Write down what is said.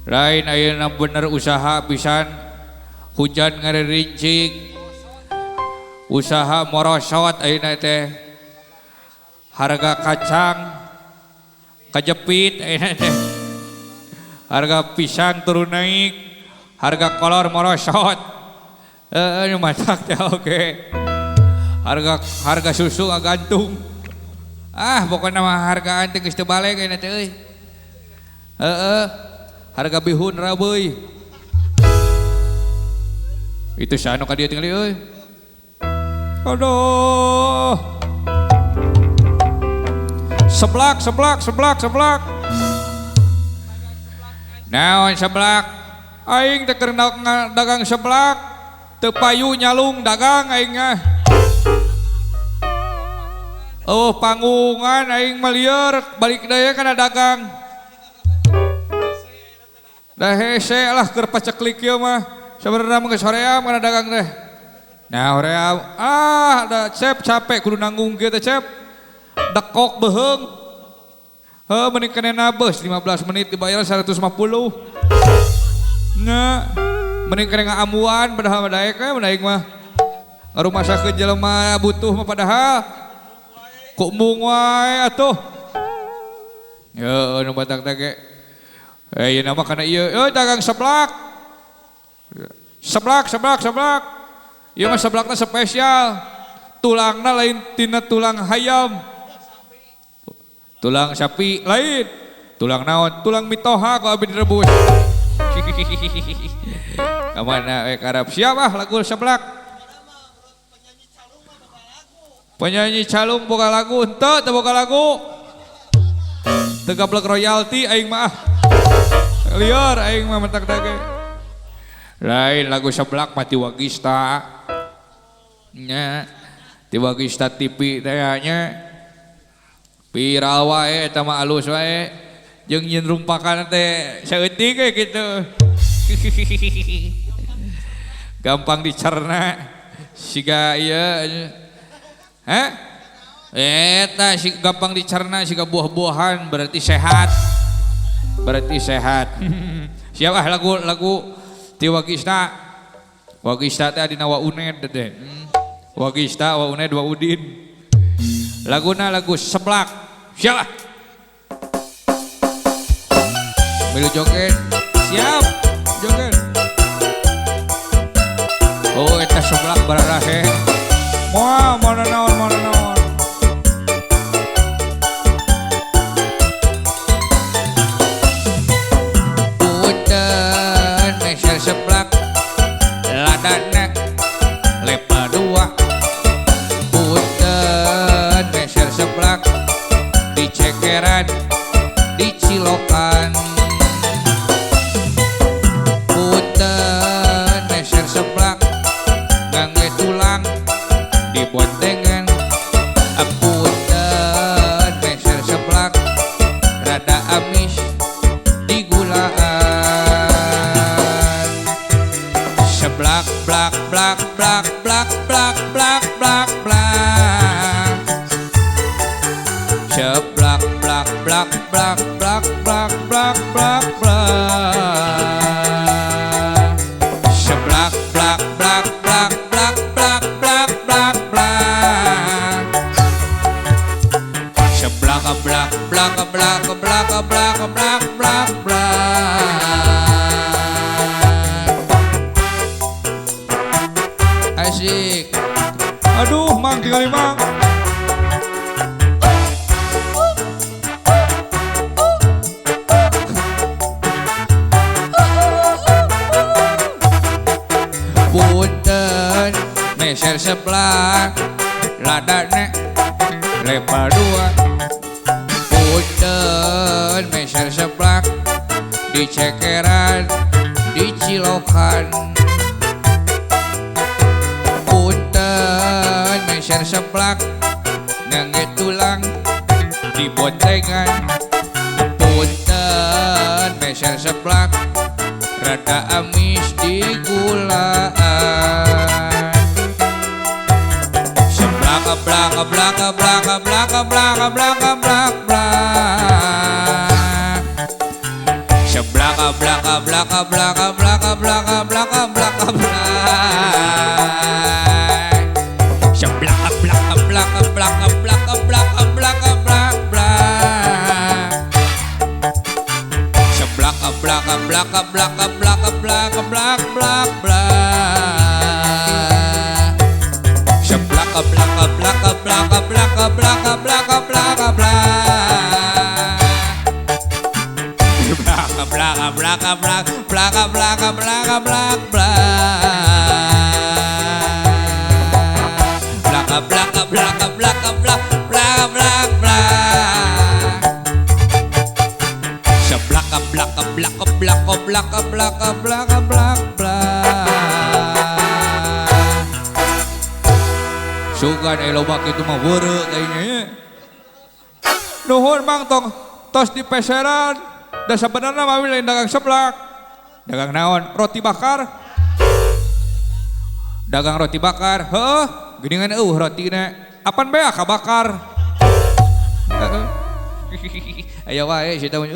Lain ayeuna bener usaha pisan hujan ngaririncik usaha morosot ayeuna teh harga kacang kajepit ayeuna teh harga pisang turun naik harga kolor morosot masak teh oke harga susu gantung pokoknya mah hargaan teh geus teu balik ayeuna teh euy harga bihun rabeuy itu sanu ka dieu tinggali euy aduh seblak naon seblak aing teh keur dagang seblak teu payu nyalung dagang aing panggungan aing malieur balik daya kana dagang dah hese lah keur paceklik ieu mah sabenerna mah geus hoream kana dagang teh nah hoream da cep capek kudu nanggung kieu teh cep dekok beheung mending kenena beus 15 menit dibayar 150 nya mending kena ngaamuan padahal daek daek mah ngarumasakeun jelema butuh mah padahal kok mung wae atuh nu batak teh ge ieu nama kana ieu dagang seblak ieu mah seblakna spesial tulangna lain tina tulang hayam tulang sapi lain tulang naon tulang mitoha ku abi direbus kamana karep siap lagu seblak penyanyi calung boga lagu henteu teu boga lagu teu gablek royalti aing mah liar aing mah mentak dage lain lagu seblak mati Wagista nya ti Wagista TV teh nya viral wae eta mah alus wae jeung nyin rumpakan teh saeutik we kitu gampang dicerna siga ieu eta si gampang dicerna siga buah-buahan berarti sehat siap lagu ti Wagista teh dina wa UNED teh Wagista wa UNED wa Udin laguna lagu seblak siap milu joget siap joget eta seblak bararahe moal mana naon punten meser seblak ladana lepa 2 punten meser seblak di Cekeran di Cilokan punten meser seblak ngangge tulang di Bontengan punten meser seblak rada amis di gulaan seblak blak blak blak blak blak blak blak blak seblak blak blak blak blak blak blak blak blak seblak blak blak blak blak blak blak blak blak seblak blak blak blak blak blak blak blak blak asik aduh mang tinggal mang punten meser seblak ladane lepa 2 punten meser seblak di Cekeran di Cilokan punten meser seblak ngangge tulang di Bontengan punten meser seblak rada amis di gulaan seblak blak blak blak blak blak blak blak blak seblak blak blaka blaka blaka blaka blaka blaka blak. Seblaka blaka blaka blaka blaka blaka blaka blak blak. Seblaka blaka blaka blaka blaka blaka blak blak blak. Seblaka blaka blaka blaka blaka blaka blaka blaka blak. Blaka blaka blaka blaka blaka blaka blaka blak blak. Blaka blaka blaka blaka blaka blaka blak blak. Seblaka blaka blaka blaka blaka blaka blaka blak blak. Sugan loba kitu mah weureu kayaknya. Nuhun Mang tong tos di peseran. Da sebenarnya mami lain dagang seblak. Dagang naon? Roti bakar. Dagang roti bakar. Heuh, geuningan rotina. Apan bea ka bakar. Aya wae si tahu